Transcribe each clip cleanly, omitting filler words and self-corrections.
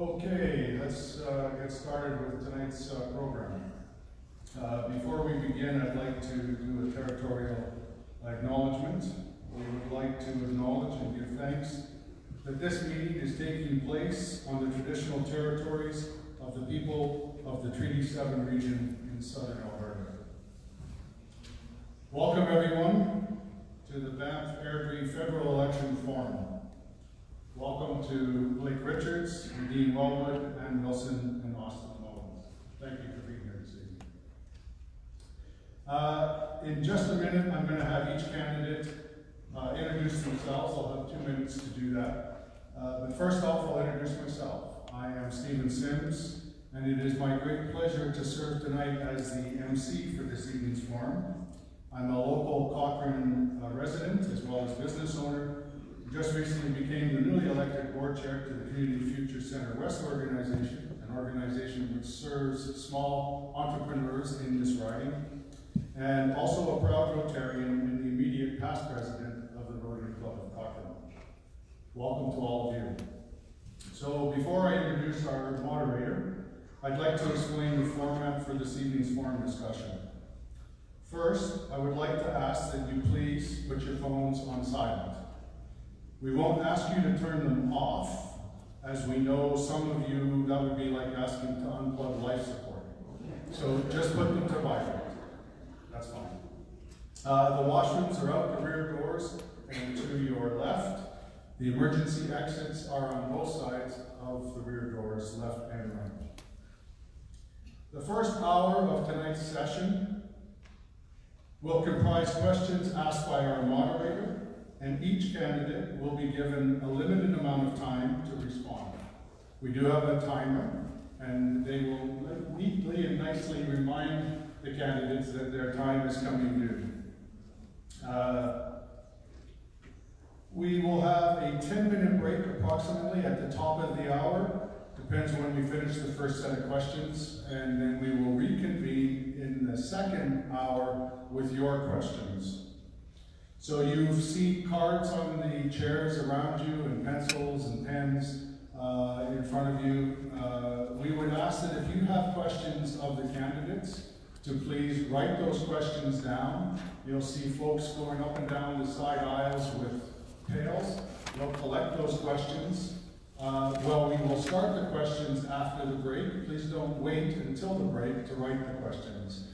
Okay, let's get started with tonight's program. Before we begin, I'd like to do a territorial acknowledgement. We would like to acknowledge and give thanks that this meeting is taking place on the traditional territories of the people of the Treaty 7 region in southern Alberta. Welcome everyone to the Banff-Airdrie Federal Election Forum. Welcome to Blake Richards, Dean Wellwood, and Wilson and Austin Mullins. Thank you for being here this evening. In just a minute, I'm going to have each candidate introduce themselves. I'll have 2 minutes to do that. But first off, I'll introduce myself. I am Stephen Sims, and it is my great pleasure to serve tonight as the MC for this evening's forum. I'm a local Cochrane resident as well as business owner. Just recently became the newly elected board chair to the Community Future Center West organization, an organization which serves small entrepreneurs in this riding, and also a proud Rotarian and the immediate past president of the Rotary Club of Cochrane. Welcome to all of you. So before I introduce our moderator, I'd like to explain the format for this evening's forum discussion. First, I would like to ask that you please put your phones on silent. We won't ask you to turn them off, as we know some of you, that would be like asking to unplug life support. So just put them to vibrate. That's fine. The washrooms are out the rear doors and to your left. The emergency exits are on both sides of the rear doors, left and right. The first hour of tonight's session will comprise questions asked by our moderator, and each candidate will be given a limited amount of time to respond. We do have a timer, and they will neatly and nicely remind the candidates that their time is coming due. We will have a 10-minute break approximately at the top of the hour. Depends when we finish the first set of questions, and then we will reconvene in the second hour with your questions. So you've seen cards on the chairs around you and pencils and pens in front of you. We would ask that if you have questions of the candidates, to please write those questions down. You'll see folks going up and down the side aisles with pails. They'll collect those questions. Well, we will start the questions after the break. Please don't wait until the break to write the questions.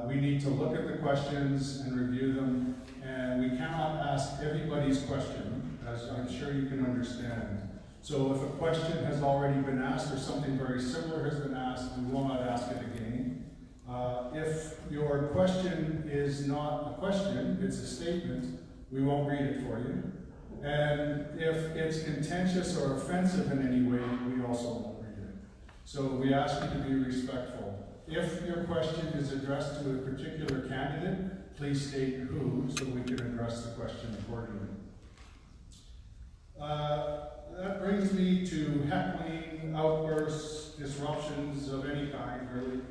We need to look at the questions and review them. And we cannot ask everybody's question, as I'm sure you can understand. So if a question has already been asked or something very similar has been asked, we will not ask it again. If your question is not a question, it's a statement, we won't read it for you. And if it's contentious or offensive in any way, we also won't read it. So we ask you to be respectful. If your question is addressed to a particular candidate, please state who, so we can address the question accordingly. That brings me to heckling, outbursts, disruptions of any kind, really.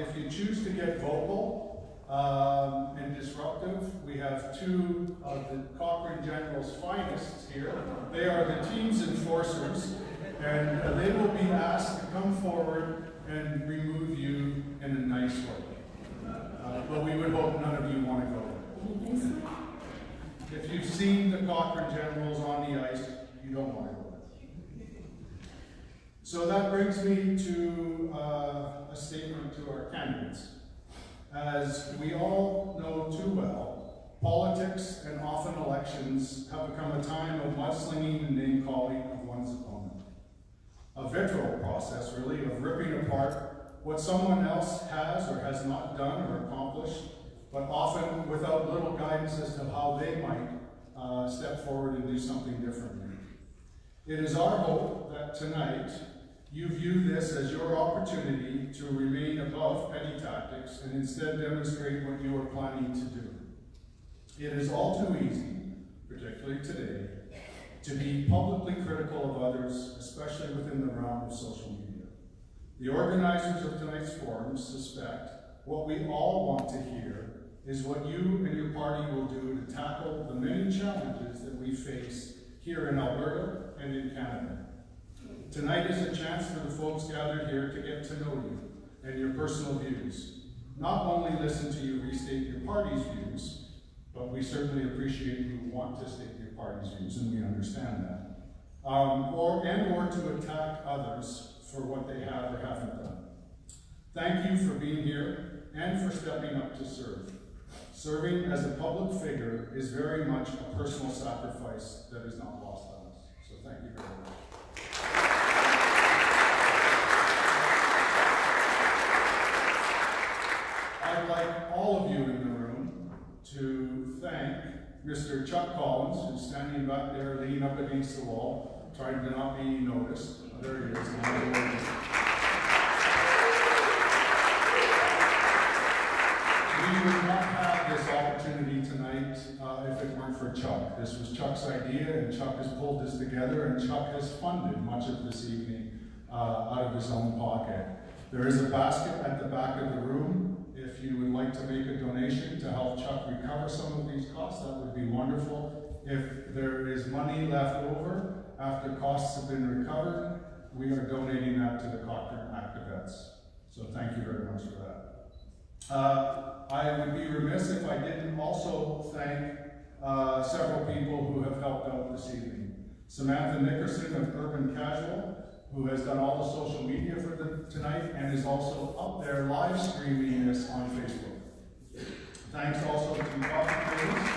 If you choose to get vocal and disruptive, we have two of the Cochrane General's finest here. They are the team's enforcers, and they will be asked to come forward and remove you in a nice way. But we would hope none of you want to go there. If you've seen the Cochrane Generals on the ice, you don't want to go there. So that brings me to a statement to our candidates. As we all know too well, politics and often elections have become a time of mudslinging and name-calling of one's opponent. A vitriol process, really, of ripping apart what someone else has or has not done or accomplished, but often without little guidance as to how they might step forward and do something differently. It is our hope that tonight you view this as your opportunity to remain above petty tactics and instead demonstrate what you are planning to do. It is all too easy, particularly today, to be publicly critical of others, especially within the realm of social media. The organizers of tonight's forum suspect what we all want to hear is what you and your party will do to tackle the many challenges that we face here in Alberta and in Canada. Tonight is a chance for the folks gathered here to get to know you and your personal views. Not only listen to you restate your party's views, but we certainly appreciate you want to state your party's views, and we understand that. Or to attack others for what they have or haven't done. Thank you for being here and for stepping up to serve. Serving as a public figure is very much a personal sacrifice that is not lost on us. So thank you very much. I'd like all of you in the room to thank Mr. Chuck Collins, who's standing back there leaning up against the wall, trying to not be noticed. There he is. We would not have this opportunity tonight if it weren't for Chuck. This was Chuck's idea, and Chuck has pulled this together, and Chuck has funded much of this evening out of his own pocket. There is a basket at the back of the room. If you would like to make a donation to help Chuck recover some of these costs, that would be wonderful. If there is money left over after costs have been recovered, we are donating that to the Cochrane Activettes. So thank you very much for that. I would be remiss if I didn't also thank several people who have helped out this evening. Samantha Nickerson of Urban Casual, who has done all the social media for tonight and is also up there live streaming this on Facebook. Thanks also to Coffee Traders.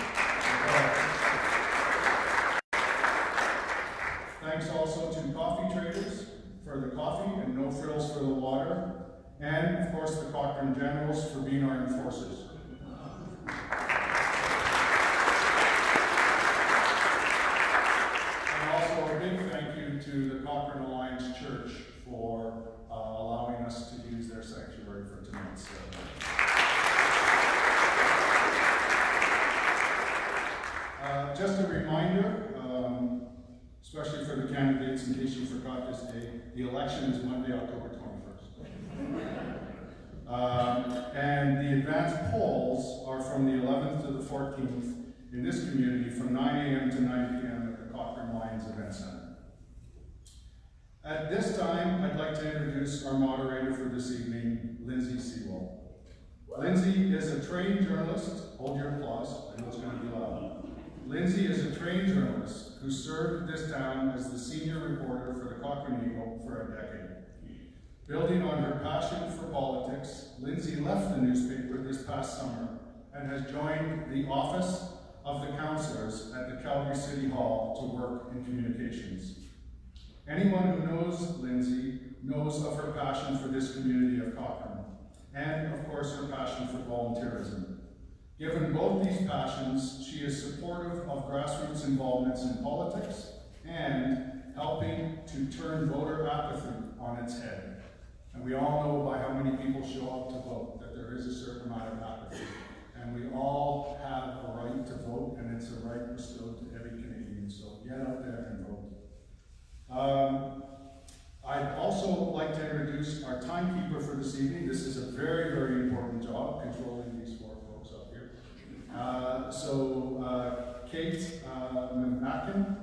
Thanks also to Coffee Traders for the coffee and No Frills for the water. And of course the Cochrane Generals for being our enforcers. And also a big thank you to the Cochrane Alliance Church for allowing us to use their sanctuary for tonight's just a reminder, especially for the candidates, in case you forgot this day, the election is Monday, October 21st. And the advanced polls are from the 11th to the 14th in this community from 9 a.m. to 9 p.m. at the Cochrane Lions Event Center. At this time, I'd like to introduce our moderator for this evening, Lindsay Sewell. Lindsay is a trained journalist. Hold your applause, I know it's going to be loud. Lindsay is a trained journalist who served this town as the senior reporter for the Cochrane Eagle for a decade. Building on her passion for politics, Lindsay left the newspaper this past summer and has joined the Office of the Councillors at the Calgary City Hall to work in communications. Anyone who knows Lindsay knows of her passion for this community of Cochrane, and of course her passion for volunteerism. Given both these passions, she is supportive of grassroots involvements in politics and helping to turn voter apathy on its head. And we all know by how many people show up to vote that there is a certain amount of apathy. And we all have a right to vote, and it's a right bestowed to every Canadian. So get out there and vote. I'd also like to introduce our timekeeper for this evening. This is a very, very important job, controlling these four folks up here. Kate Mackin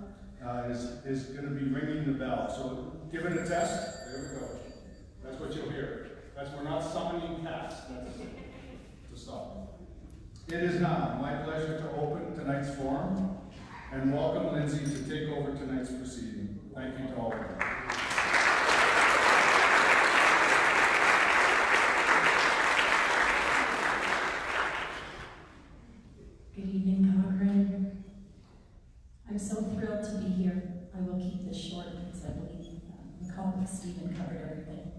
is going to be ringing the bell. So give it a test. There we go. That's what you'll hear. We're not summoning cats. That's to stop. It is now my pleasure to open tonight's forum and welcome Lindsay to take over tonight's proceeding. Thank you to all of you. Good evening, Cochrane. I'm so thrilled to be here. I will keep this short because I believe my colleague Stephen covered everything.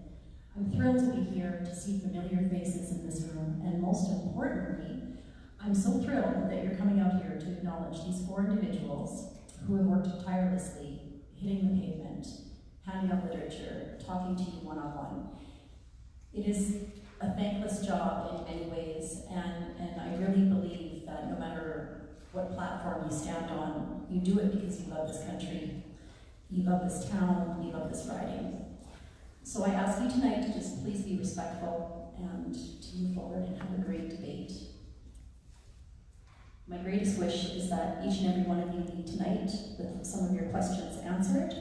I'm thrilled to be here to see familiar faces in this room, and most importantly, I'm so thrilled that you're coming out here to acknowledge these four individuals who have worked tirelessly, hitting the pavement, handing out literature, talking to you one-on-one. It is a thankless job in many ways, and I really believe that no matter what platform you stand on, you do it because you love this country, you love this town, you love this riding. So I ask you tonight to just please be respectful and to move forward and have a great debate. My greatest wish is that each and every one of you leave tonight with some of your questions answered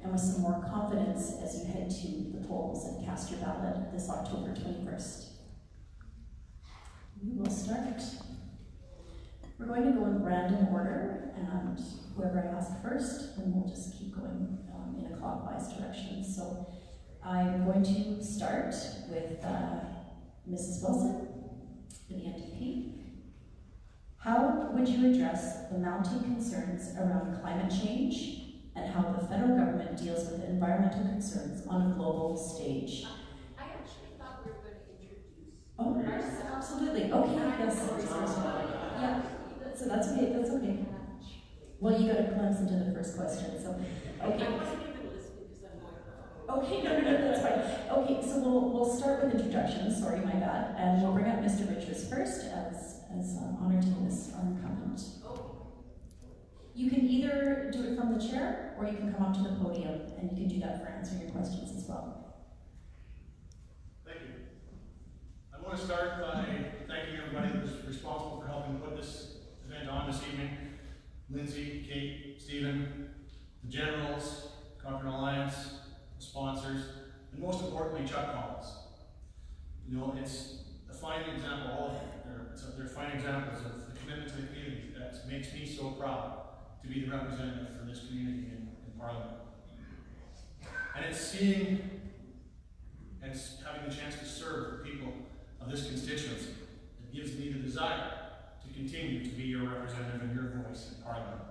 and with some more confidence as you head to the polls and cast your ballot this October 21st. We will start. We're going to go in random order, and whoever I ask first, and we'll just keep going in a clockwise direction. So I'm going to start with Mrs. Wilson for the NDP. How would you address the mounting concerns around climate change and how the federal government deals with environmental concerns on a global stage? I actually thought we were going to introduce. Oh, absolutely. Okay, yes. Yeah, so that's okay, that's okay. Well, you got a glimpse into the first question, so, okay. I wasn't even listening because I'm going. Okay, no, that's fine. Okay, so we'll start with introductions, sorry, my bad, and we'll bring up Mr. Richards first as honor team is our incumbent. You can either do it from the chair, or you can come up to the podium, and you can do that for answering your questions as well. Thank you. I want to start by thanking everybody that was responsible for helping put this event on this evening. Lindsay, Kate, Stephen, the generals, Cochrane Alliance, the sponsors, and most importantly, Chuck Collins. You know, it's a fine example, all of them. They're fine examples of the commitment to the community that makes me so proud to be the representative for this community in Parliament. And it's seeing and it's having the chance to serve the people of this constituency that gives me the desire to continue to be your representative and your voice in Parliament.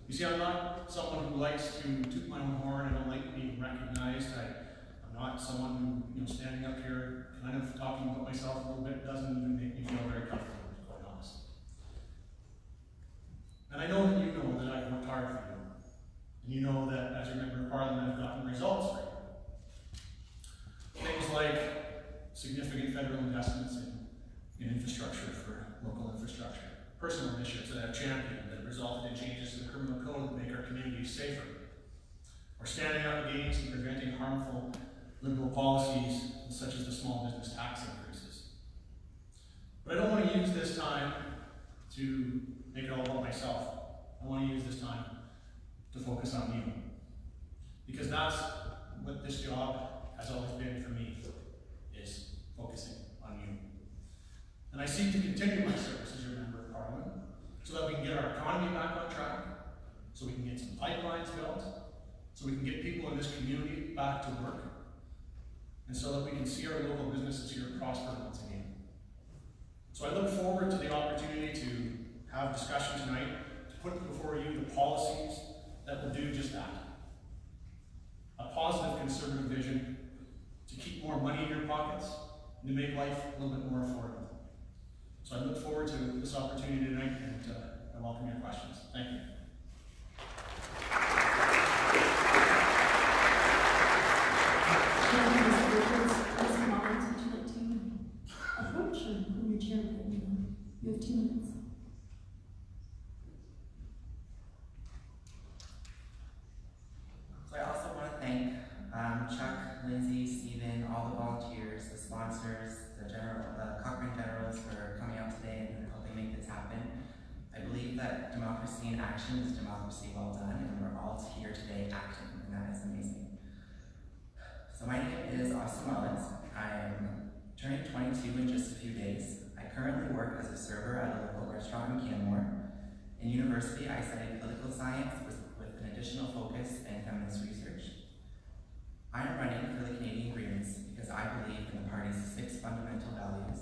You see, I'm not someone who likes to toot my own horn. I don't like being recognized. I'm not someone who, you know, standing up here kind of talking about myself a little bit doesn't even make me feel very comfortable, to be quite honest. And I know that you know that I've worked hard for you. And you know that as a member of Parliament, I've gotten results for you. Things like significant federal investments in infrastructure for local infrastructure. Personal initiatives that I've championed that have resulted in changes to the criminal code that make our communities safer. Or standing up against and preventing harmful liberal policies such as the small business tax increases. But I don't want to use this time to make it all about myself. I want to use this time to focus on you. Because that's what this job has always been for me, is focusing on you. And I seek to continue my service as your member of Parliament so that we can get our economy back on track, so we can get some pipelines built, so we can get people in this community back to work, and so that we can see our local businesses here prosper once again. So I look forward to the opportunity to have discussion tonight, to put before you the policies that will do just that. A positive conservative vision to keep more money in your pockets and to make life a little bit more affordable. So I look forward to this opportunity tonight, and I welcome your questions. Thank you. Mr. Richards, Mr. Collins, would you like to approach or from your chair? You have 2 minutes. So I also want to thank Chuck, Lindsay, Stephen, all the volunteers, the sponsors, the Cochrane Generals for coming out today and helping make this happen. I believe that democracy in action is democracy well done, and we're all here today acting, and that is amazing. So my name is Austin Mullins. I'm turning 22 in just a few days. I currently work as a server at a local restaurant in Canmore. In university, I studied political science with an additional focus in feminist research. I am running for the Canadian Greens because I believe in the party's 6 fundamental values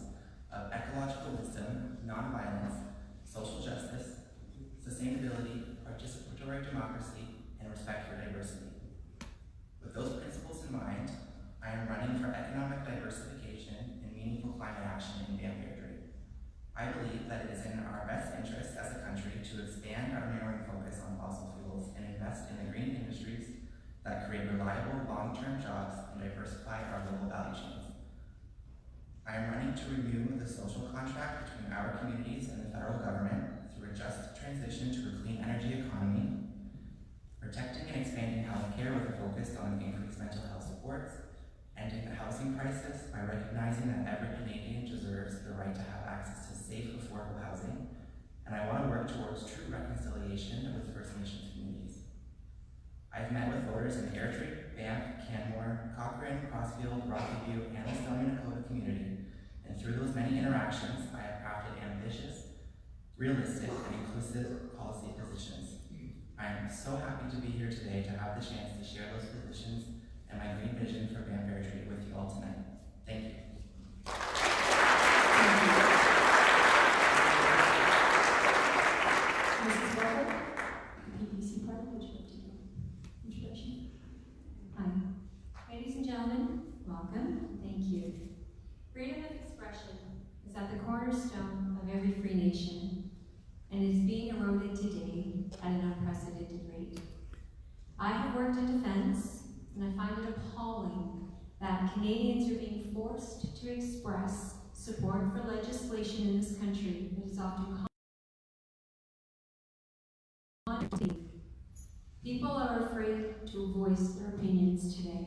of ecological wisdom, nonviolence, social justice, sustainability, participatory democracy, and respect for diversity. With those principles in mind, I am running for economic diversification and meaningful climate action in Banff-Airdrie. I believe that it is in our best interest as a country to expand our narrowing focus on fossil fuels and invest in the green industries that create reliable, long-term jobs and diversify our local value chains. I am running to renew the social contract between our communities and the federal government through a just transition to a clean energy economy, protecting and expanding healthcare with a focus on increased mental health supports, ending the housing crisis by recognizing that every Canadian deserves the right to have access to safe, affordable housing, and I want to work towards true reconciliation with First Nations communities. I've met with voters in the Airdrie, Banff, Canmore, Cochrane, Crossfield, Rocky View, and the Stoney Nakoda community, and through those many interactions, I have crafted ambitious, realistic, and inclusive policy positions. I am so happy to be here today to have the chance to share those positions and my great vision for Banff-Airdrie with you all tonight. Thank you. Mrs. Walker, PPC Party, would you like to do introduction? Hi. Ladies and gentlemen, Welcome. Thank you. freedom of expression is at the cornerstone of every free nation and is being eroded today at an unprecedented rate. I have worked in defense, and I find it appalling that Canadians are being forced to express support for legislation in this country that is often People are afraid to voice their opinions today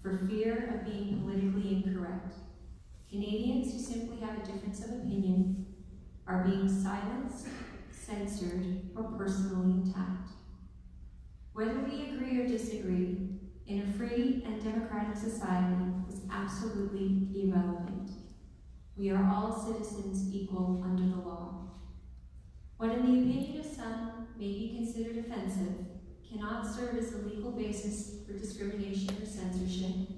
for fear of being politically incorrect. Canadians who simply have a difference of opinion are being silenced, censored, or personally attacked. Whether we agree or disagree, in a free and democratic society is absolutely irrelevant. We are all citizens equal under the law. What in the opinion of some may be considered offensive cannot serve as a legal basis for discrimination or censorship.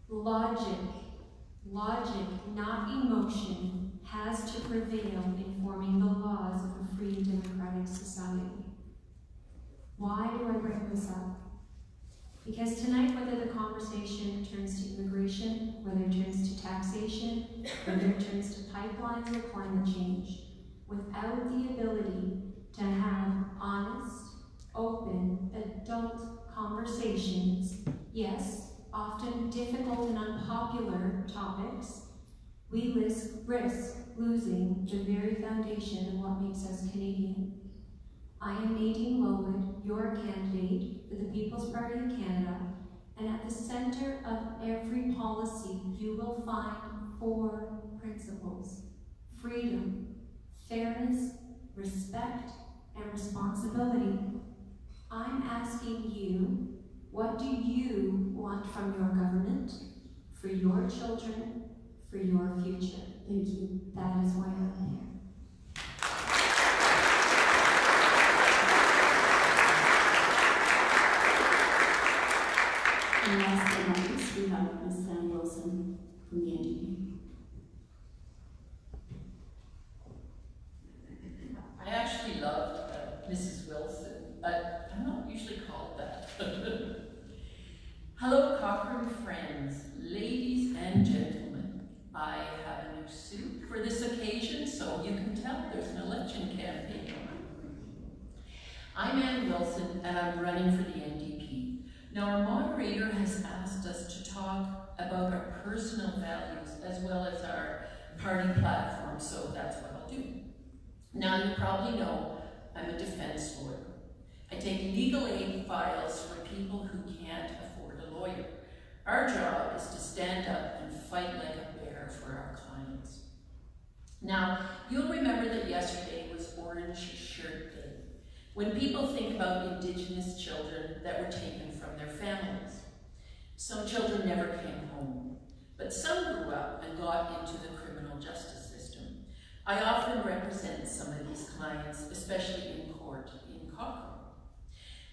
Logic, not emotion, has to prevail in forming the laws of a free democratic society. Why do I bring this up? Because tonight, whether the conversation turns to immigration, whether it turns to taxation, whether it turns to pipelines or climate change, without the ability to have honest, open, adult conversations, yes, often difficult and unpopular topics, we risk losing the very foundation of what makes us Canadian. I am Nadine Lowood, your candidate for the People's Party of Canada, and at the center of every policy you will find 4 principles: freedom, fairness, respect, and responsibility. I'm asking you, what do you want from your government, for your children, for your future? Thank you. That is why I'm here. And last but not least, we have Ms. Sam Wilson from the NDP. I actually loved Mrs. Wilson, but I'm not usually called that. Hello, Cochrane friends, ladies and gentlemen. I have a new suit for this occasion, so you can tell there's an election campaign on. I'm Ann Wilson, and I'm running for the NDP. Now, our moderator has asked us to talk about our personal values as well as our party platform, so that's what I'll do. Now, you probably know I'm a defense lawyer. I take legal aid files for people who can't afford a lawyer. Our job is to stand up and fight like a bear for our clients. Now, you'll remember that yesterday was Orange Shirt Day, when people think about Indigenous children that were taken from their families. Some children never came home, but some grew up and got into the criminal justice system. I often represent some of these clients, especially in court in Cochrane.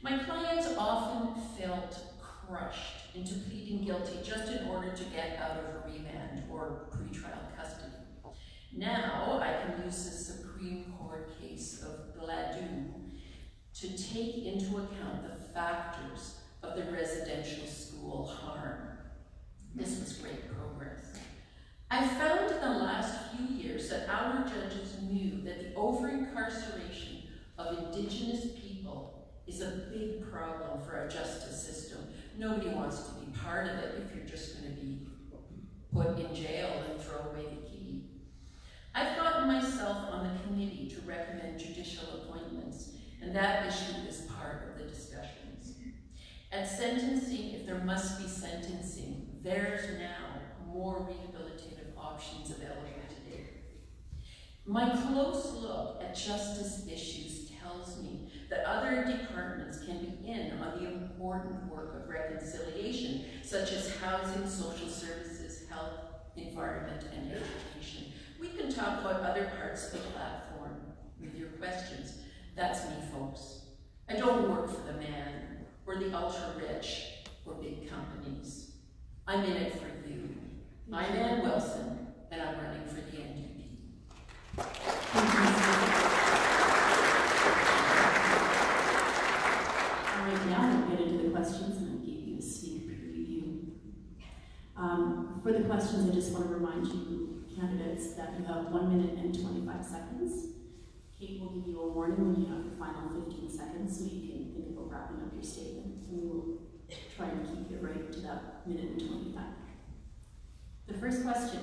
My clients often felt crushed into pleading guilty just in order to get out of a remand or pretrial custody. Now I can use the Supreme Court case of Gladue to take into account the factors of the residential school harm. This was great progress. I found in the last few years that our judges knew that the over-incarceration of Indigenous people is a big problem for our justice system. Nobody wants to be part of it if you're just going to be put in jail and throw away the key. I've gotten myself on the committee to recommend judicial appointments, and that issue is part of the discussions. At sentencing, if there must be sentencing, there's now more rehabilitative options available today. My close look at justice issues tells me that other departments can be in on the important work of reconciliation, such as housing, social services, health, environment, and education. We can talk about other parts of the platform with your questions. That's me, folks. I don't work for the man, or the ultra-rich, or big companies. I'm in it for you. I'm Ann Wilson, and I'm running for the NDP. All right, now we'll get into the questions, and I gave you a sneak preview. For the questions, I just want to remind you, candidates, that you have 1 minute and 25 seconds. Kate will give you a warning when you have the final 15 seconds, so you can think about wrapping up your statement, and we will try and keep it right to that minute and 25. The first question: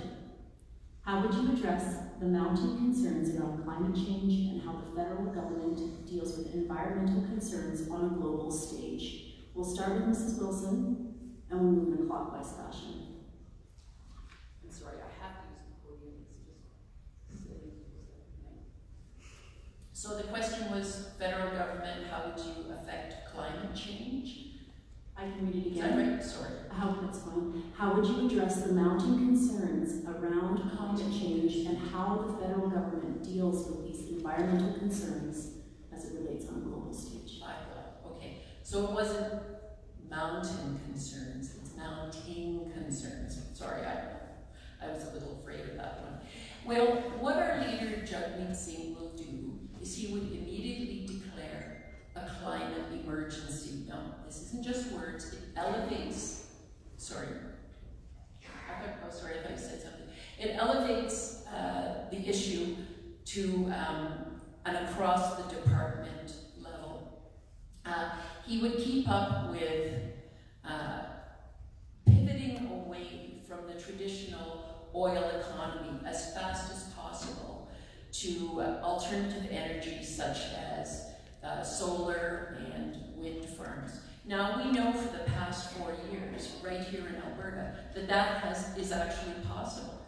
how would you address the mounting concerns around climate change and how the federal government deals with environmental concerns on a global stage? We'll start with Mrs. Wilson, and we'll move in clockwise fashion. I'm sorry, I have to use the podium. It's just silly. So the question was, federal government, how would you affect climate change? I can read it Is again. that right? Sorry. That's fine. How would you address the mounting concerns around climate change and how the federal government deals with these environmental concerns as it relates on a global stage? Okay. So it wasn't mountain concerns, it's mounting concerns. Sorry, I was a little afraid of that one. Well, what our leader, Jagmeet Singh, will do is he would immediately declare a climate emergency. No, this isn't just words, it elevates, sorry, I thought you said something. It elevates the issue to an across the department level. He would keep up with pivoting away from the traditional oil economy as fast as possible to alternative energies such as solar and wind farms. Now we know for the past 4 years, right here in Alberta, that is actually possible.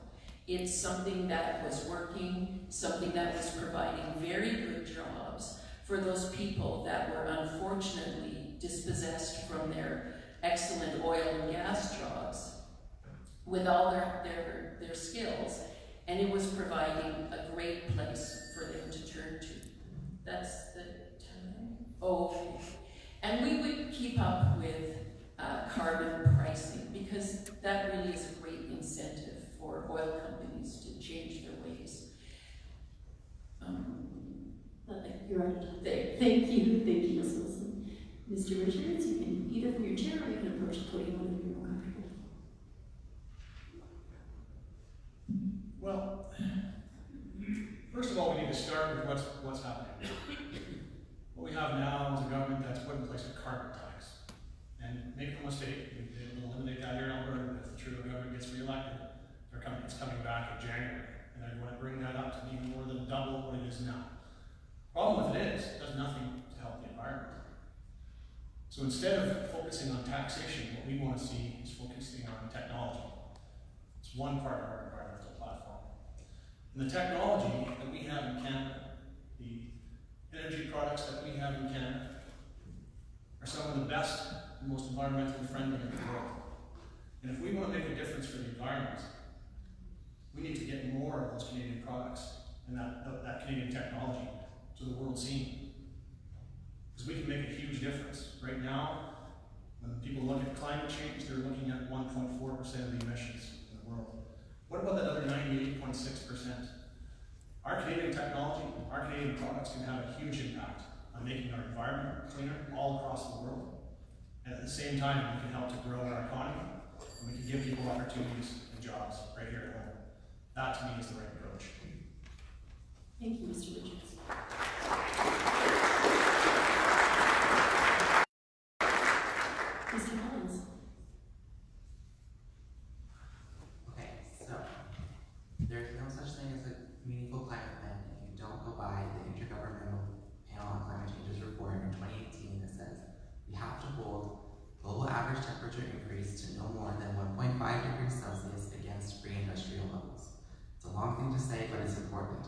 It's something that was working, something that was providing very good jobs for those people that were unfortunately dispossessed from their excellent oil and gas jobs with all their skills, and it was providing a great place for them to turn to. That's the time. Oh, okay. And we would keep up with carbon pricing, because that really is a great incentive for oil companies to change their ways. You're out of time. There. Thank you, Ms. Wilson. Mr. Richards, you can either from your chair or you can approach the podium whenever you're more comfortable. Well, first of all, we need to start with what's happening. What we have now is a government that's put in place a carbon tax. And make no mistake, they will eliminate that here in Alberta. If the Trudeau government gets re-elected, it's coming back in January. And I want to bring that up to even more than double what it is now. Problem with it is, it does nothing to help the environment. So instead of focusing on taxation, what we want to see is focusing on technology. It's one part of our environmental platform. And the technology that we have in Canada, the energy products that we have in Canada, are some of the best and most environmentally friendly in the world. And if we want to make a difference for the environment, we need to get more of those Canadian products and that Canadian technology to the world scene. Because we can make a huge difference. Right now, when people look at climate change, they're looking at 1.4% of the emissions in the world. What about that other 98.6%? Our Canadian technology, our Canadian products can have a huge impact on making our environment cleaner all across the world. And at the same time, we can help to grow our economy, and we can give people opportunities and jobs right here at home. That, to me, is the right approach. Thank you, Mr. Richards. Mr. Collins. Okay, so there's no such thing as a meaningful climate plan if you don't go by the Intergovernmental Panel on Climate Change's report in 2018 that says we have to hold global average temperature increase to no more than 1.5 degrees Celsius against pre-industrial levels. It's a long thing to say, but it's important.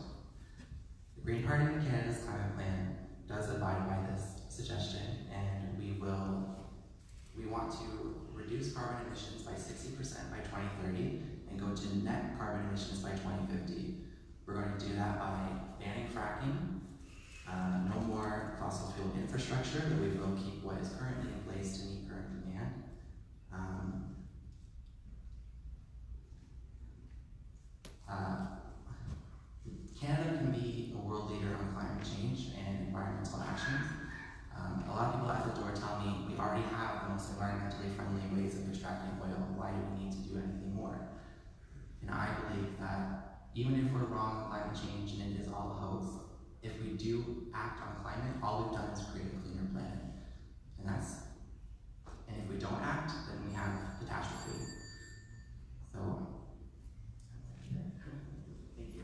The Green Party in Canada's climate plan does abide by this suggestion, and we want to reduce carbon emissions by 60% by 2030 and go to net carbon emissions by 2050. We're going to do that by banning fracking, no more fossil fuel infrastructure, that we will keep what is currently in place to meet current demand. Canada can be a world leader on climate change and environmental actions. A lot of people at the door tell me we already have the most environmentally friendly ways of extracting oil. Why do we need to do anything more? And I believe that even if we're wrong on climate change and it is all a hoax, if we do act on climate, all we've done is create a cleaner planet. And if we don't act, then we have catastrophe. So, thank you.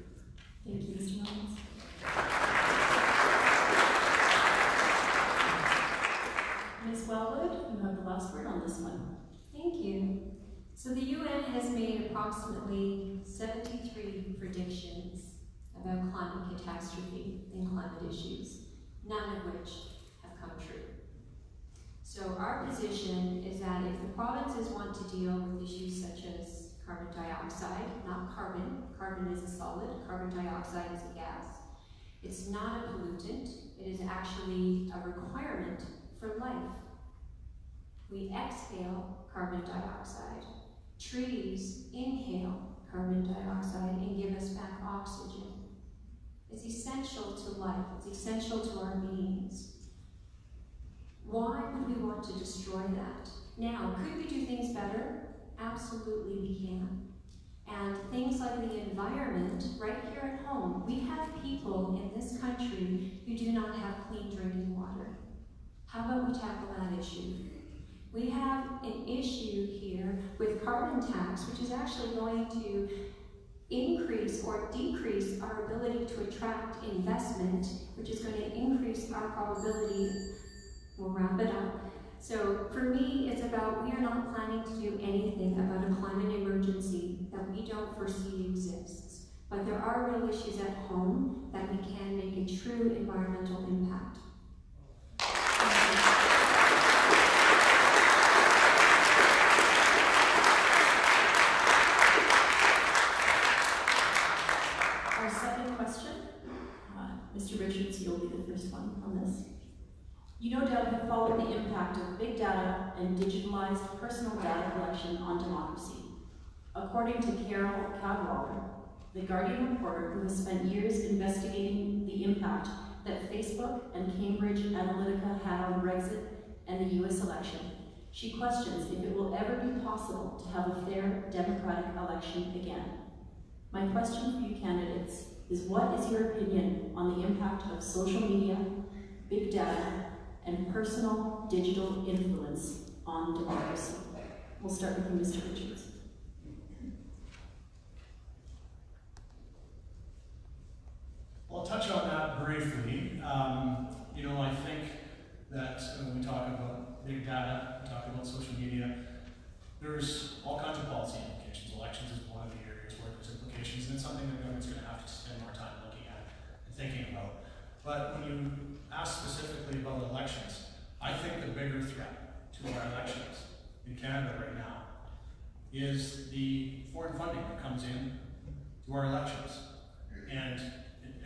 Thank you, Mr. Mullins. Ms. Wellwood, you have the last word on this one. Thank you. So the UN has made approximately 73 predictions about climate catastrophe and climate issues, none of which have come true. So our position is that if the provinces want to deal with issues such as carbon dioxide, not carbon, carbon is a solid, carbon dioxide is a gas, it's not a pollutant, it is actually a requirement for life. We exhale carbon dioxide. Trees inhale carbon dioxide and give us back oxygen. It's essential to life, it's essential to our beings. Why would we want to destroy that? Now, could we do things better? Absolutely we can. And things like the environment, right here at home, we have people in this country who do not have clean drinking water. How about we tackle that issue? We have an issue here with carbon tax, which is actually going to increase or decrease our ability to attract investment, which is going to increase our probability. We'll wrap it up. So for me, it's about we are not planning to do anything about a climate emergency that we don't foresee exists. But there are real issues at home that we can make a true environmental impact. Our second question, Mr. Richards, you'll be the first one on this. You no doubt have followed the impact of big data and digitalized personal data collection on democracy. According to Carol Cadwallader, the Guardian reporter who has spent years investigating the impact that Facebook and Cambridge Analytica had on Brexit and the US election, she questions if it will ever be possible to have a fair democratic election again. My question for you candidates is, what is your opinion on the impact of social media, big data, and personal digital influence on democracy? We'll start with you, Mr. Richards. I'll touch on that briefly. I think that when we talk about big data, we talk about social media, there's all kinds of policy implications. Elections is one of the areas where there's implications, and it's something that government's going to have to spend more time looking at and thinking about. But when you ask specifically about elections, I think the bigger threat to our elections in Canada right now is the foreign funding that comes in to our elections.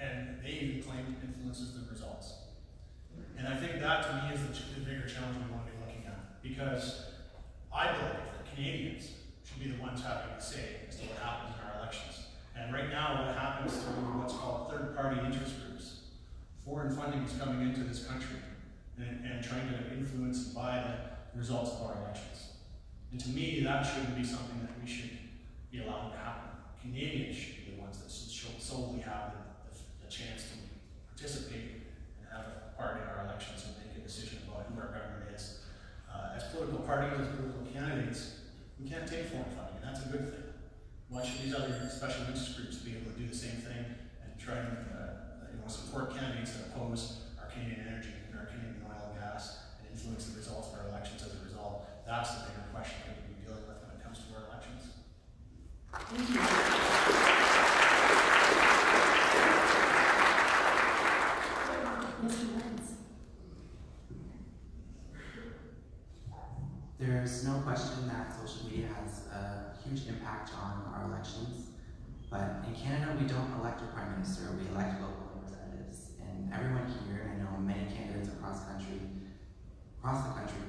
And they even claim it influences the results. And I think that to me is the bigger challenge we want to be looking at, because I believe that Canadians should be the ones having a say as to what happens in our elections. And right now what happens through what's called third-party interest groups, foreign funding is coming into this country and trying to influence and buy the results of our elections. And to me, that shouldn't be something that we should be allowing to happen. Canadians should be the ones that solely have the chance to participate and have a part in our elections and make a decision about who our government is. As political parties, as political candidates, we can't take foreign funding, and that's a good thing. Why should these other special interest groups be able to do the same thing and try and support candidates that oppose our Canadian energy and our Canadian oil and gas and influence the results of our elections as a result? That's the bigger question that we'll be dealing with when it comes to our elections. Thank you. Mr. Lenz. There's no question that social media has a huge impact on our elections, but in Canada we don't elect a prime minister, we elect local representatives. And everyone here, and I know many candidates across the country,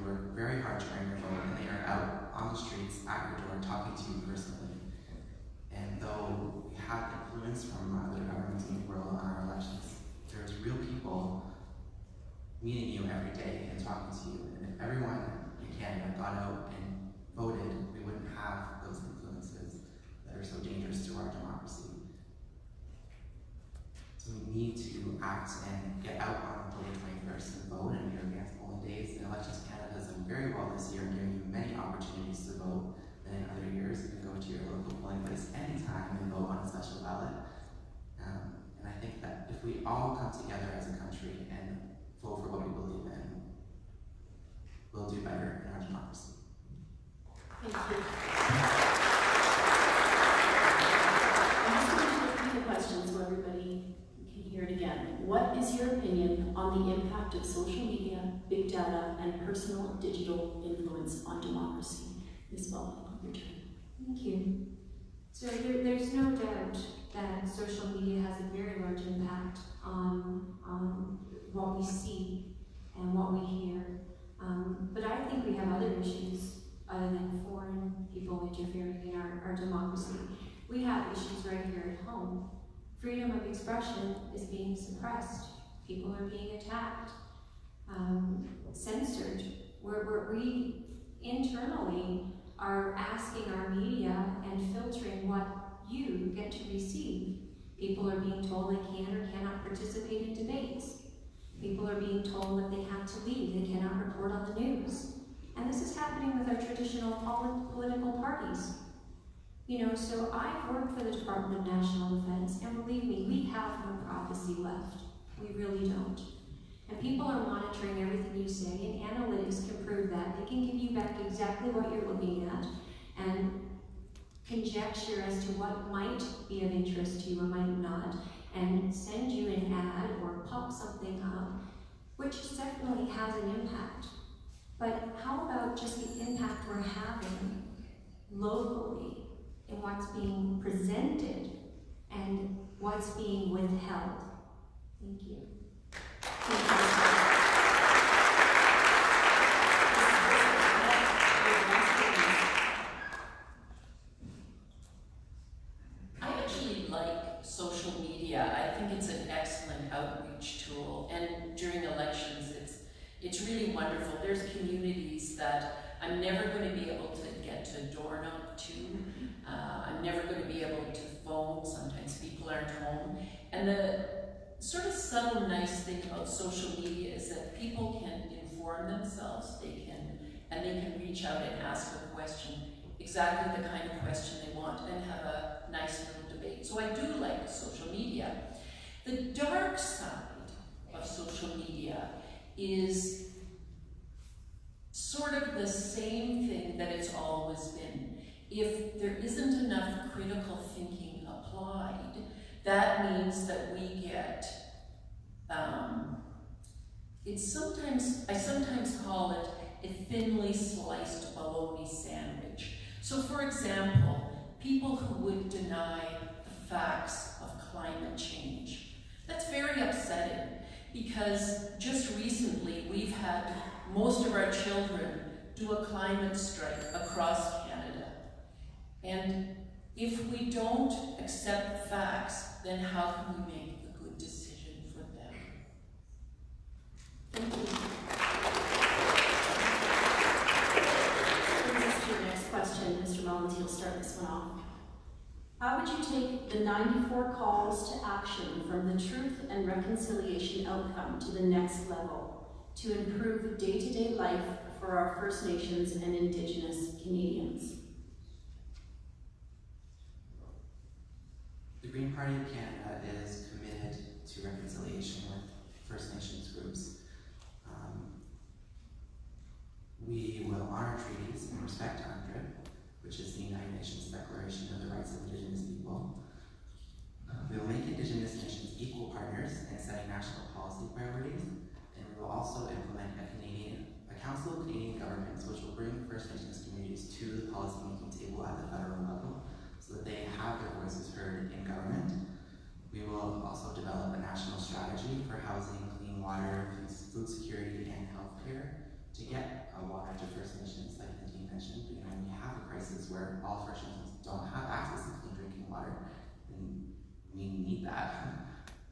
work very hard to earn your vote, and they are out on the streets at your door talking to you personally. And though we have influence from other governments in the world on our elections, there's real people meeting you every day and talking to you. And if everyone in Canada got out and voted, we wouldn't have those influences that are so dangerous to our democracy. So we need to act and get out on October 21st and vote, and we're against polling days. And Elections Canada has done very well this year in giving you many opportunities to vote than in other years. You can go to your local polling place anytime and vote on a special ballot. And I think that if we all come together as a country and vote for what we believe in, we'll do better in our democracy. Thank you. I'm just going to repeat the question so everybody can hear it again. What is your opinion on the impact of social media, big data, and personal digital influence on democracy? Ms. Bell, your turn. Thank you. So there's no doubt that social media has a very large impact on what we see and what we hear. But I think we have other issues other than foreign people interfering in our democracy. We have issues right here at home. Freedom of expression is being suppressed. People are being attacked, censored. We internally are asking our media and filtering what you get to receive. People are being told they can or cannot participate in debates. People are being told that they have to leave, they cannot report on the news. And this is happening with our traditional political parties. You know, so I've worked for the Department of National Defense, and believe me, we have no privacy left. We really don't. And people are monitoring everything you say, and analytics can prove that. They can give you back exactly what you're looking at, and conjecture as to what might be of interest to you or might not, and send you an ad or pop something up, which definitely has an impact. But how about just the impact we're having locally in what's being presented and what's being withheld? Thank you. I actually like social media. I think it's an excellent outreach tool, and during elections it's really wonderful. There's communities that I'm never going to be able to get to door knock to. I'm never going to be able to phone. Sometimes people aren't home. And the sort of subtle nice thing about social media is that people can inform themselves. They can reach out and ask a question, exactly the kind of question they want, and have a nice little debate. So I do like social media. The dark side of social media is sort of the same thing that it's always been. If there isn't enough critical thinking applied, that means that we get, I sometimes call it a thinly sliced bologna sandwich. So for example, people who would deny the facts of climate change. That's very upsetting, because just recently we've had most of our children do a climate strike across Canada. And if we don't accept facts, then how can we make a good decision for them? Thank you. Brings us to your next question, Mr. Mullins. You'll start this one off. How would you take the 94 calls to action from the Truth and Reconciliation outcome to the next level to improve day-to-day life for our First Nations and Indigenous Canadians? The Green Party of Canada is committed to reconciliation with First Nations groups. We will honor treaties and respect UNDRIP, which is the United Nations Declaration of the Rights of Indigenous People. We will make Indigenous nations equal partners in setting national policy priorities, and we will also implement a Council of Canadian Governments, which will bring First Nations communities to the policy-making table at the federal level so that they have their voices heard in government. We will also develop a national strategy for housing, clean water, food security, and healthcare to get water to First Nations, like Nadine mentioned. You know, when we have a crisis where all First Nations don't have access to clean drinking water, and we need that.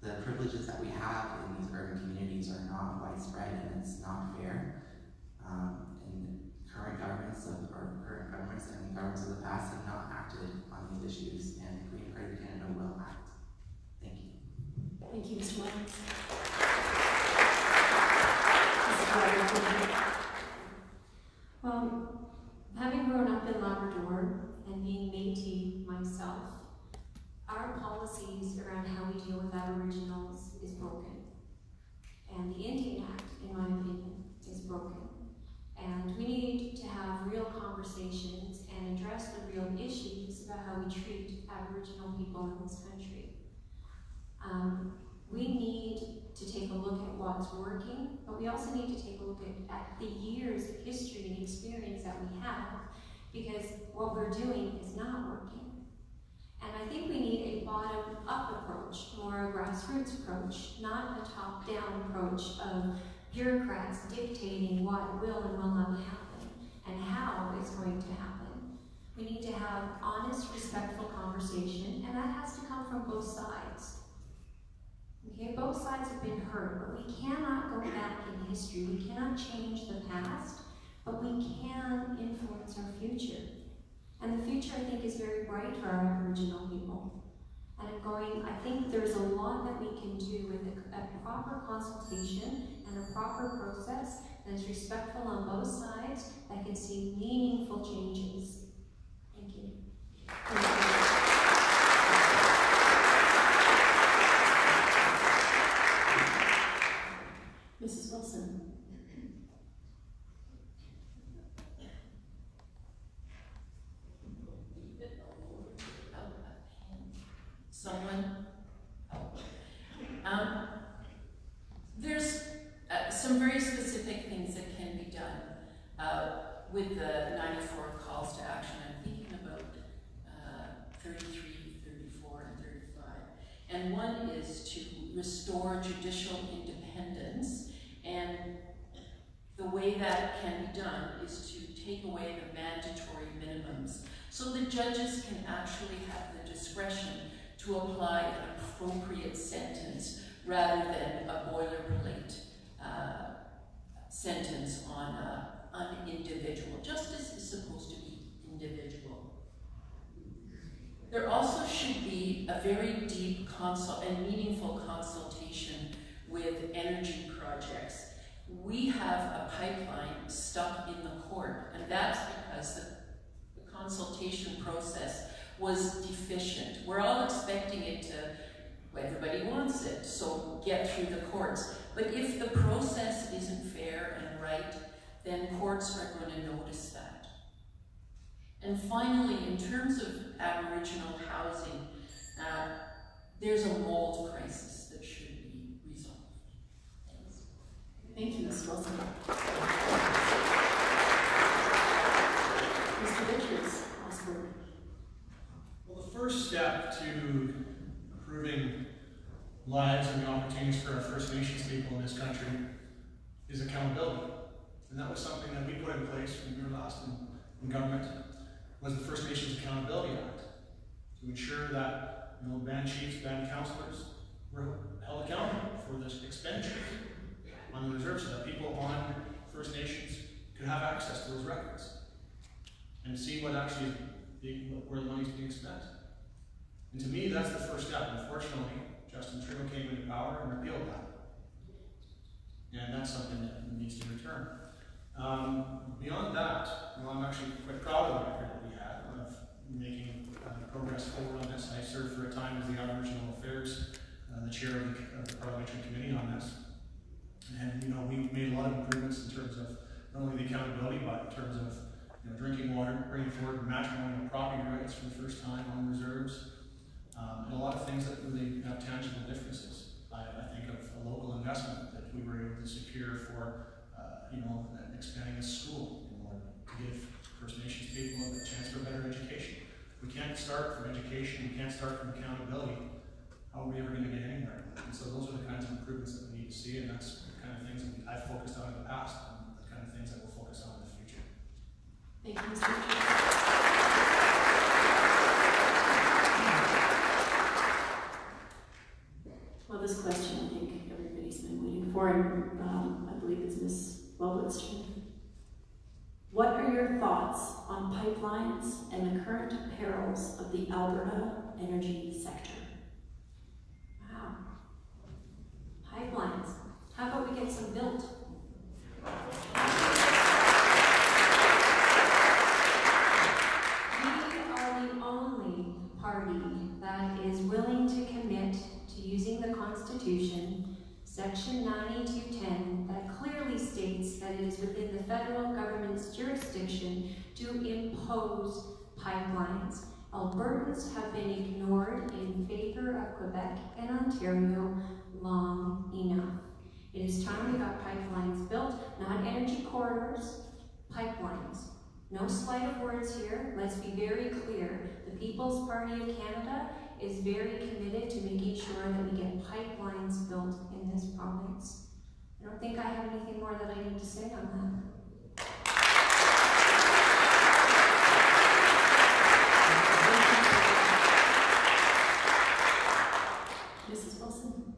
The privileges that we have in these urban communities are not widespread, and it's not fair. And current governments and governments of the past have not acted on these issues, and Green Party of Canada will act. Thank you. Thank you, Mr. Mullins. Well, having grown up in Labrador and being Métis myself, our policies around how we deal with Aboriginals is broken. And the Indian Act, in my opinion, is broken. And we need to have real conversations and address the real issues about how we treat Aboriginal people in this country. We need to take a look at what's working, but we also need to take a look at the years of history and experience that we have, because what we're doing is not working. And I think we need a bottom-up approach, more a grassroots approach, not a top-down approach of bureaucrats dictating what will and will not happen and how it's going to happen. We need to have honest, respectful conversation, and that has to come from both sides. Okay, both sides have been hurt, but we cannot go back in history. We cannot change the past, but we can influence our future. And the future, I think, is very bright for our Aboriginal people. And I think there's a lot that we can do with a proper consultation and a proper process that is respectful on both sides, that can see meaningful changes. Thank you. Thank you. Mrs. Wilson. Someone? There's some very specific things that can be done with the 94 calls to action. I'm thinking about 33, 34, and 35. And one is to restore judicial independence, and the way that can be done is to take away the mandatory minimums so the judges can actually have the discretion to apply an appropriate sentence rather than a boilerplate sentence on an individual. Justice is supposed to be individual. There also should be a very deep and meaningful consultation with energy projects. We have a pipeline stuck in the court, and that's because the consultation process was deficient. We're all expecting it to, everybody wants it, so get through the courts. But if the process isn't fair and right, then courts are going to notice that. And finally, in terms of Aboriginal housing, there's a mold crisis that should be resolved. Thanks. Thank you, Ms. Wilson. Mr. Richards, last word. Well, the first step to improving lives and the opportunities for our First Nations people in this country is accountability. And that was something that we put in place when we were last in government, was the First Nations Accountability Act, to ensure that band chiefs, band councillors were held accountable for this expenditure on the reserves, so that people on First Nations could have access to those records and see what actually where the money's being spent. And to me, that's the first step. Unfortunately, Justin Trudeau came into power and repealed that. And that's something that needs to return. Beyond that, I'm actually quite proud of the record that we had of making progress forward on this. I served for a time as the Aboriginal Affairs, the chair of the Parliamentary Committee on this. And we made a lot of improvements in terms of not only the accountability, but in terms of drinking water, bringing forward matrimonial property rights for the first time on reserves, and a lot of things that really have tangible differences. I think of a local investment that we were able to secure for expanding a school, to give First Nations people a chance for better education. We can't start from education, we can't start from accountability. How are we ever going to get anywhere? And so those are the kinds of improvements that we need to see, and that's the kind of things that I've focused on in the past, and the kind of things that we'll focus on in the future. Thank you, Mr. Chair. Well, this question, I think everybody's been waiting for, and I believe it's Ms. Wellwood's turn. What are your thoughts on pipelines and the current perils of the Alberta energy sector? Wow. Pipelines. How about we get some built? We are the only party that is willing to commit to using the Constitution, Section 9210, that clearly states that it is within the federal government's jurisdiction to impose pipelines. Albertans have been ignored in favor of Quebec and Ontario long enough. It is time we got pipelines built, not energy corridors, pipelines. No sleight of words here. Let's be very clear. The People's Party of Canada is very committed to making sure that we get pipelines built in this province. I don't think I have anything more that I need to say on that. Mrs. Wilson?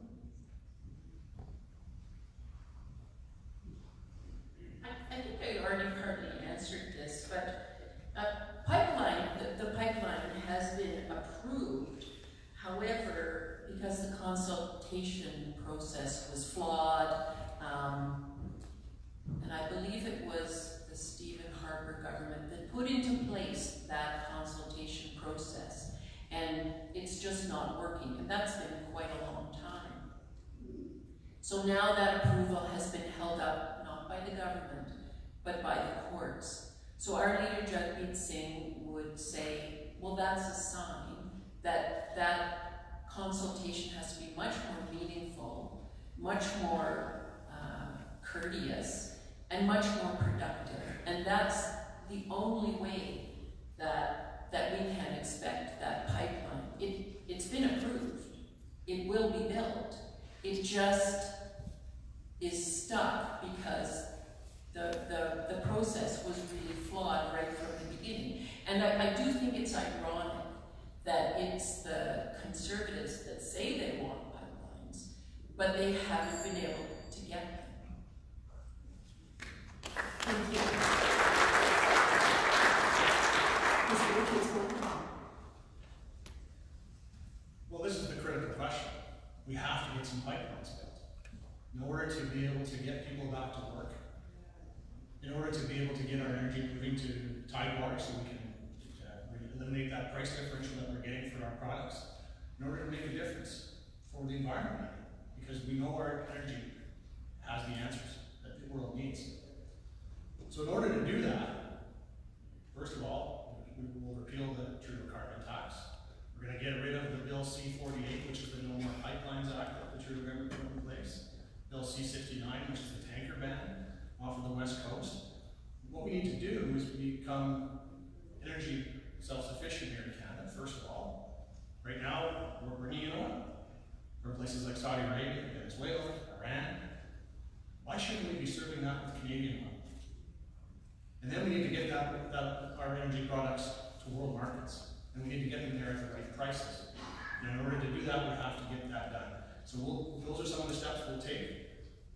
I think I already partly answered this, but the pipeline has been approved. However, because the consultation process was flawed, and I believe it was the Stephen Harper government that put into place that consultation process, and it's just not working, and that's been quite a long time. So now that approval has been held up, not by the government, but by the courts. So our leader, Jagmeet Singh, would say, well, that's a sign that that consultation has to be much more meaningful, much more courteous, and much more productive. And that's the only way that we can expect that pipeline. It's been approved. It will be built. It just is stuck because the process was really flawed right from the beginning. And I do think it's ironic that it's the Conservatives that say they want pipelines, but they haven't been able to get them. Thank you. Mr. Richards? Well, this is the critical question. We have to get some pipelines built in order to be able to get people back to work, in order to be able to get our energy moving to Tidewater so we can eliminate that price differential that we're getting for our products, in order to make a difference for the environment, because we know our energy has the answers that the world needs. So in order to do that, first of all, we will repeal the Trudeau carbon tax. We're going to get rid of the Bill C-48, which is the No More Pipelines Act that the Trudeau government put in place. Bill C-69, which is the tanker ban off of the West Coast. What we need to do is become energy self-sufficient here in Canada, first of all. Right now, we're bringing in oil from places like Saudi Arabia, Venezuela, Iran. Why shouldn't we be serving that with Canadian oil? And then we need to get our energy products to world markets. And we need to get them there at the right prices. And in order to do that, we have to get that done. So those are some of the steps we'll take.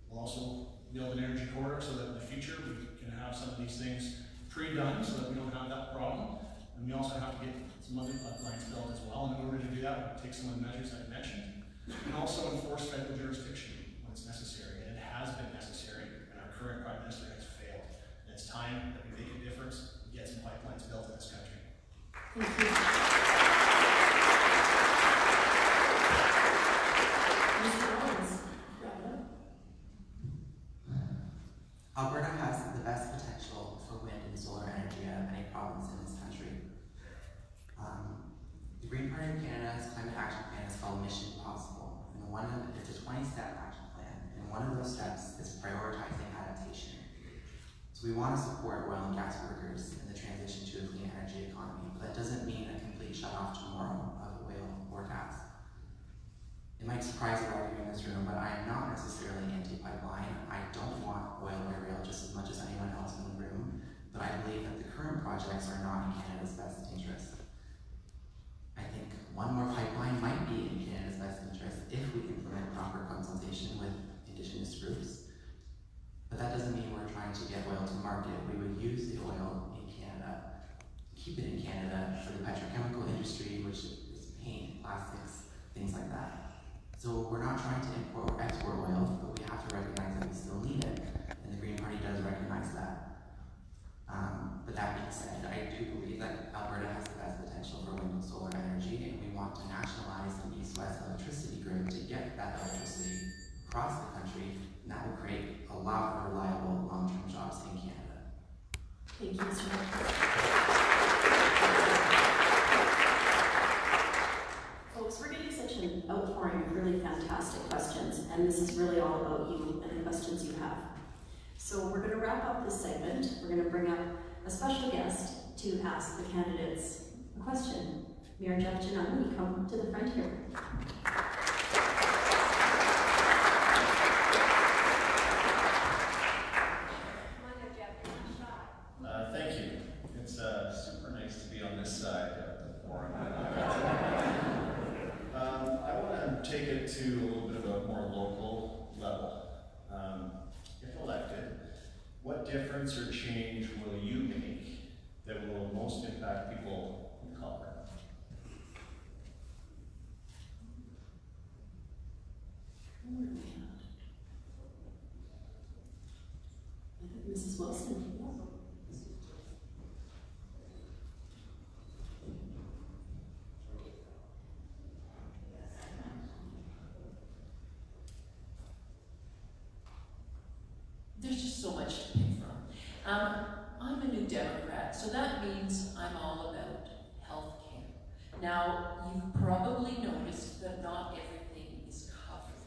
We'll also build an energy corridor so that in the future we can have some of these things pre-done so that we don't have that problem. And we also have to get some other pipelines built as well. And in order to do that, we'll take some of the measures I mentioned. And also enforce federal jurisdiction when it's necessary. And it has been necessary, and our current Prime Minister has failed. And it's time that we make a difference and get some pipelines built in this country. Thank you. Mr. Owens? Alberta has the best potential for wind and solar energy out of any province in this country. The Green Party of Canada's climate action plan is called Mission Possible, and it's a 20-step action plan, and one of those steps is prioritizing adaptation. projects are not in Canada's best interest. I think one more pipeline might be in Canada's best interest if we implement proper consultation with Indigenous groups. But that doesn't mean we're trying to get oil to market. We would use the oil in Canada, keep it in Canada for the petrochemical industry, which is paint, plastics, things like that. So we're not trying to import or export oil, but we have to recognize that we still need it, and the Green Party does recognize that. But that being said, I do believe that Alberta has the best potential for wind and solar energy, and we want to nationalize an east-west electricity grid to get that electricity across the country, and that will create a lot of reliable long-term jobs in Canada. Thank you, Mr. Martin. Folks, we're getting such an outpouring of really fantastic questions, and this is really all about you and the questions you have. So we're going to wrap up this segment. We're going to bring up a special guest to ask the candidates a question. Mayor Jeff Janun, will you come to the front here? Thank you. It's super nice to be on this side of the forum. I want to take it to a little bit of a more local level. If elected, what difference or change will you make that will most impact people in Colorado? Mrs. Wilson. There's just so much to pick from. I'm a New Democrat, so that means I'm all about health care. Now, you've probably noticed that not everything is covered.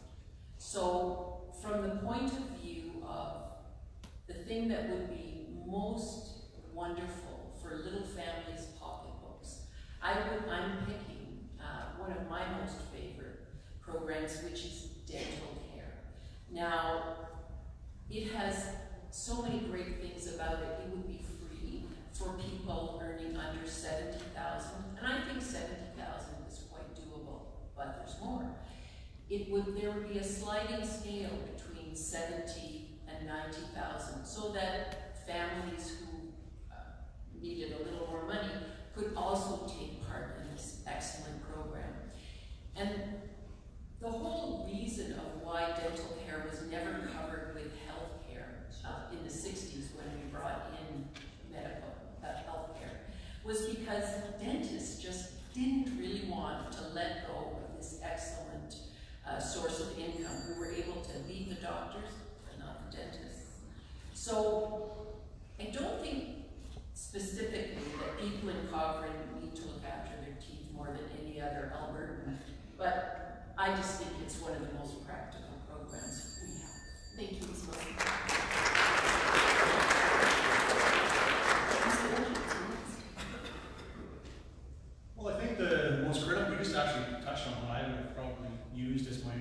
So, from the point of view of the thing that would be most wonderful for little families' pocketbooks, I'm picking one of my most favorite programs, which is dental care. Now, it has so many great things about it. It would be free for people earning under $70,000, and I think $70,000 is quite doable, but there's more. There would be a sliding scale between $70,000 and $90,000, so that families who needed a little more money could also take part in this excellent program. And the whole reason of why dental care was never covered with health care in the 60s when we brought in medical health care was because dentists just didn't really want to let go of this excellent source of income. We were able to beat the doctors, but not the dentists. So I don't think specifically that people in Cochrane need to look after their teeth more than any other Albertan, but I just think it's one of the most practical programs we have. Thank you, Ms. Wilson. Well, I think the most critical, we just actually touched on what I would have probably used as my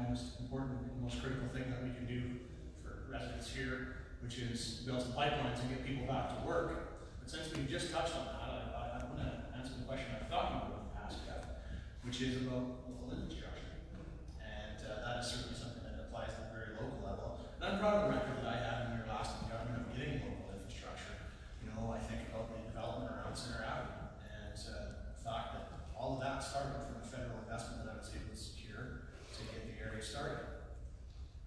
most important, most critical thing that we can do for residents here, which is build some pipelines and get people back to work. But since we just touched on that, I want to answer the question I thought you would have asked, which is about local infrastructure. And that is certainly something that applies at a very local level. And I'm proud of the record that I had when we were last in government of getting local infrastructure. You know, I think about the development around Center Avenue and the fact that all of that started from a federal investment that I was able to secure to get the area started.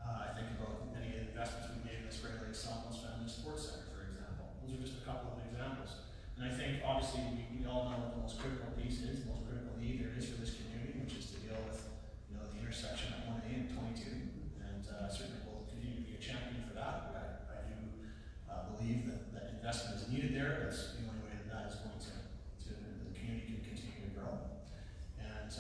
I think about many of the investments we made in the Spring Lake Sawmills Family Sports Center, for example. Those are just a couple of examples. And I think, obviously, we all know what the most critical piece is, the most critical need there is for this community, which is to deal with, you know, the intersection at 1A and 22. And certainly will continue to be a champion for that. But I do believe that investment is needed there. That's the only way that is going to the community can continue to grow. And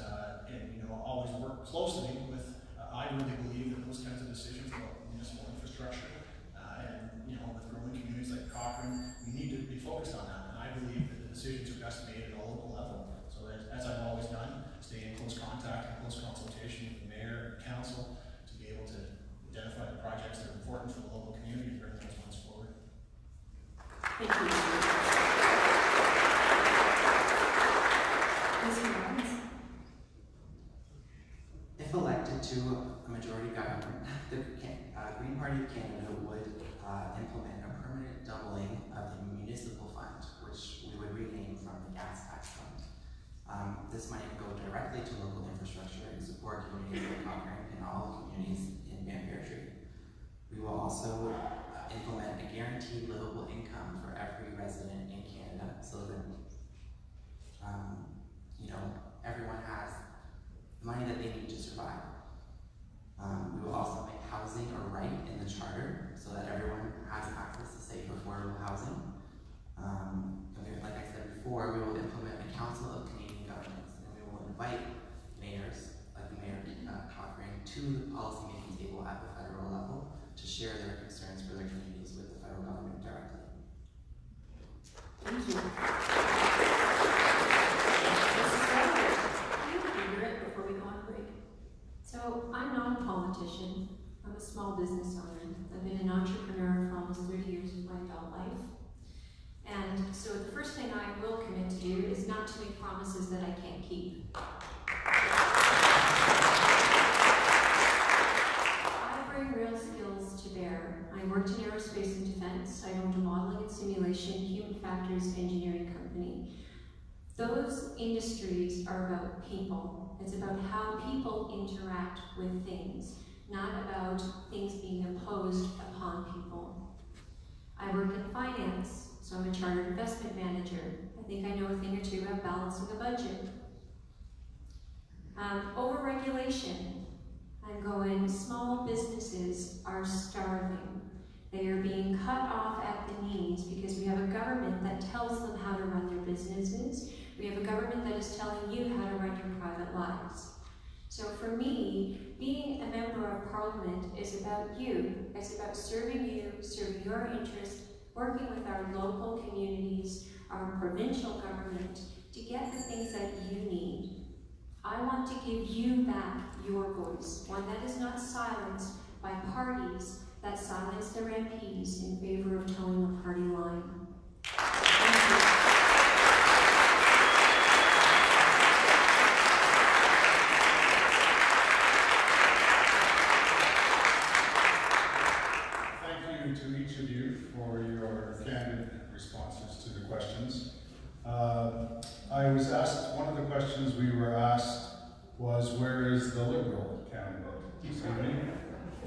you know, always work closely with, I really believe that those kinds of decisions about municipal infrastructure and, you know, with growing communities like Cochrane, we need to be focused on that. And I believe that the decisions are best made at a local level. So as I've always done, stay in close contact and close consultation with the mayor and council to be able to identify the projects that are important for the local community and bring those ones forward. Thank you. This money will go directly to local infrastructure and support communities like Cochrane and all the communities in Banff-Airdrie. We will also implement a guaranteed livable income for every resident in Canada so that everyone has the money that they need to survive. We will also make housing a right in the charter so that everyone has access to safe, affordable housing. Like I said before, we will implement a Council of Canadian Governments, and we will invite mayors, like the Mayor Cochrane, to the policy-making table at the federal level to share their concerns for their communities with the federal government directly. Thank you. Before we go on break. So I'm not a politician. I'm a small business owner. I've been an entrepreneur for almost 30 years of my adult life. And so the first thing I will commit to do is not to make promises that I can't keep. I bring real skills to bear. I worked in aerospace and defense. I owned a modeling and simulation human factors engineering company. Those industries are about people. It's about how people interact with things, not about things being imposed upon people. I work in finance, so I'm a chartered investment manager. I think I know a thing or two about balancing a budget. Overregulation. I'm going, small businesses are starving. They are being cut off at the knees because we have a government that tells them how to run their businesses. We have a government that is telling you how to run your private lives. So for me, being a member of parliament is about you. It's about serving you, serving your interests, working with our local communities, our provincial government, to get the things that you need. I want to give you back your voice, one that is not silenced by parties that silence their MPs in favor of towing the party line. Thank you to each of you for your candid responses to the questions. I was asked, one of the questions we were asked was, where is the Liberal candidate this evening?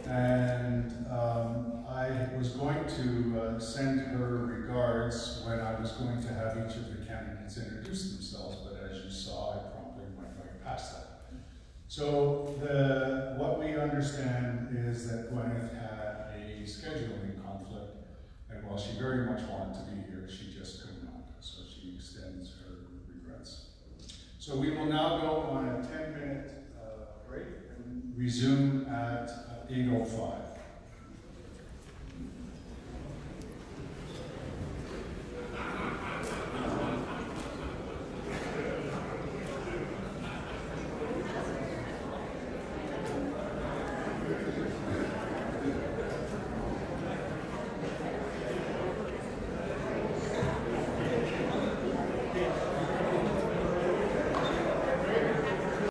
And I was going to send her regards when I was going to have each of the candidates introduce themselves, but as you saw, I promptly went right past that. So what we understand is that Gwyneth had a scheduling conflict, and while she very much wanted to be here, she just could not. So she extends her regrets. So we will now go on a 10-minute break and resume at 8:05.